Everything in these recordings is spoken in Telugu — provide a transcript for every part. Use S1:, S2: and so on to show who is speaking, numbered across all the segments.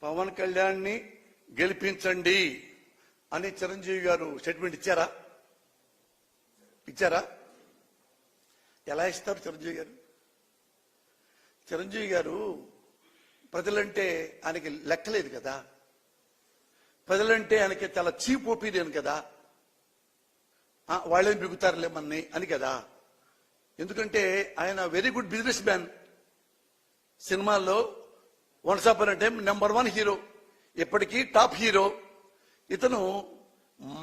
S1: పవన్ కళ్యాణ్ని గెలిపించండి అని చిరంజీవి గారు స్టేట్మెంట్ ఇచ్చారా? ఎలా ఇస్తారు చిరంజీవి గారు? చిరంజీవి గారు ప్రజలంటే ఆయనకి లెక్కలేదు కదా, ప్రజలంటే ఆయనకి చాలా చీప్ ఒపీనియన్ కదా, వాళ్ళేం బిగుతారులే మన్ని అని కదా. ఎందుకంటే ఆయన వెరీ గుడ్ బిజినెస్ మ్యాన్. సినిమాల్లో once upon a time #1 hero, ఇప్పటికీ టాప్ హీరో. ఇతను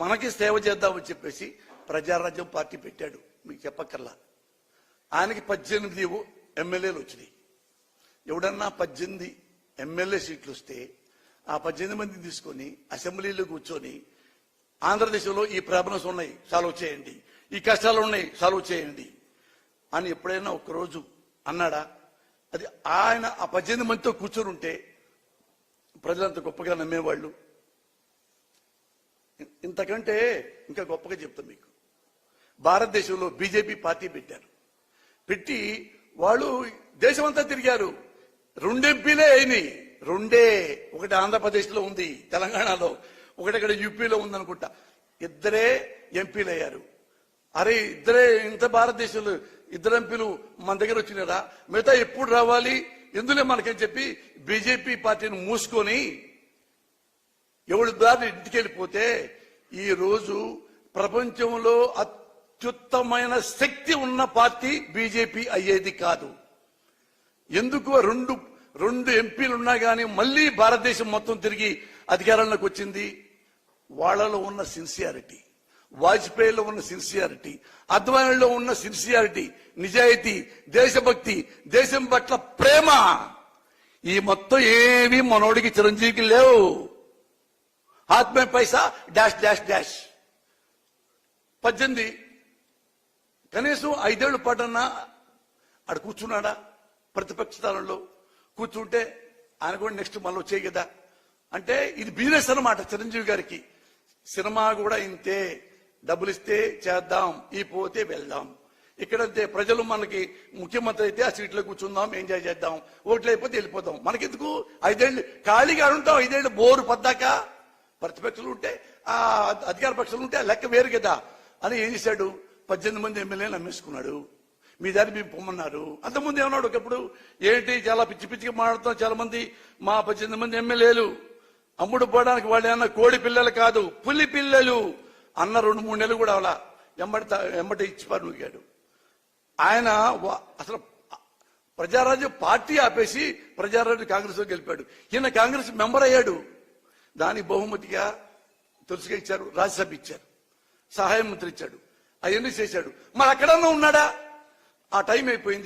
S1: మనకి సేవ చేద్దామని చెప్పేసి ప్రజారాజ్యం పార్టీ పెట్టాడు. మీకు చెప్పక్కర్లా. ఆయనకి 18 ఎమ్మెల్యేలు వచ్చినాయి. ఎవడన్నా 18 ఎమ్మెల్యే సీట్లు వస్తే ఆ 18 మందిని తీసుకొని అసెంబ్లీలో కూర్చొని ఆంధ్రదేశంలో ఈ ప్రాబ్లమ్స్ ఉన్నాయి, సాల్వ్ చేయండి, ఈ కష్టాలు ఉన్నాయి, సాల్వ్ చేయండి అని ఎప్పుడైనా ఒక్కరోజు అన్నాడా? అది ఆయన ఆ 18 మందితో కూర్చొని ఉంటే ప్రజలంత గొప్పగా నమ్మేవాళ్ళు. ఇంతకంటే ఇంకా గొప్పగా చెప్తాం మీకు. భారతదేశంలో బీజేపీ పార్టీ పెట్టారు. పెట్టి వాళ్ళు దేశమంతా తిరిగారు. 2 ఎంపీలే అయినాయి. 2. ఒకటి ఆంధ్రప్రదేశ్లో ఉంది, తెలంగాణలో, ఒకటి ఇక్కడ యూపీలో ఉందనుకుంటా. 2 ఎంపీలు అయ్యారు. అరే ఇద్దరే, ఇంత భారతదేశంలో 2 ఎంపీలు మన దగ్గర వచ్చినారా? మిగతా ఎప్పుడు రావాలి, ఎందులే మనకని చెప్పి బీజేపీ పార్టీని మూసుకొని ఎవరి దారి ఇంటికి వెళ్ళిపోతే ఈ రోజు ప్రపంచంలో అత్యుత్తమైన శక్తి ఉన్న పార్టీ బీజేపీ అయ్యేది కాదు. ఎందుకు 2 ఎంపీలు ఉన్నా కానీ మళ్ళీ భారతదేశం మొత్తం తిరిగి అధికారంలోకి వచ్చింది? వాళ్ళలో ఉన్న సిన్సియారిటీ, వాజ్పేయిలో ఉన్న సిన్సియారిటీ, అద్వానీలో ఉన్న సిన్సియారిటీ, నిజాయితీ, దేశభక్తి, దేశం పట్ల ప్రేమ, ఈ మొత్తం ఏవి మనోడికి చిరంజీవికి లేవు. ఆత్మే పైసా డాష్ డాష్ డాష్. 18 కనీసం 5 ఏళ్ల పాటన్నా ఆడ కూర్చున్నాడా? ప్రతిపక్ష స్థానంలో కూర్చుంటే ఆయన కూడా నెక్స్ట్ మళ్ళీ వచ్చాయి కదా. అంటే ఇది బిజినెస్ అన్నమాట చిరంజీవి గారికి. సినిమా కూడా ఇంతే, డబ్బులు ఇస్తే చేద్దాం, ఈ పోతే వెళ్దాం. ఇక్కడంతే, ప్రజలు మనకి ముఖ్యమంత్రి అయితే ఆ సీట్లో కూర్చుందాం, ఎంజాయ్ చేద్దాం, ఓట్లు అయిపోతే వెళ్ళిపోదాం. మనకెందుకు 5 ఏళ్ళు ఖాళీగా ఉంటాం? 5 ఏళ్ళు బోరు పద్దాక. ప్రతిపక్షాలు ఉంటే, ఆ అధికార పక్షాలు ఉంటే ఆ లెక్క వేరు కదా అని ఏం చేశాడు? 18 మంది ఎమ్మెల్యేలు అమ్మేసుకున్నాడు. మీ దారి మేము పొమ్మన్నారు. అంతకుముందు ఏమన్నాడు ఒకప్పుడు, ఏంటి చాలా పిచ్చి పిచ్చిగా మాట్లాడుతాం, చాలా మంది మా 18 మంది ఎమ్మెల్యేలు అమ్ముడు పోవడానికి వాళ్ళు ఏమన్నా కోడి పిల్లలు కాదు, పులి పిల్లలు అన్న 2-3 నెలలు కూడా అలా ఎంబటి ఇచ్చిపారుగాడు. ఆయన అసలు ప్రజారాజ్యం పార్టీ ఆపేసి ప్రజారాజ్యం కాంగ్రెస్ లో గెలిపాడు. ఈయన కాంగ్రెస్ మెంబర్ అయ్యాడు. దానికి బహుమతిగా తులసిగా ఇచ్చారు, రాజ్యసభ ఇచ్చారు, సహాయ మంత్రి ఇచ్చాడు, అవన్నీ చేశాడు. మరి అక్కడన్నా ఉన్నాడా? ఆ టైం అయిపోయింది.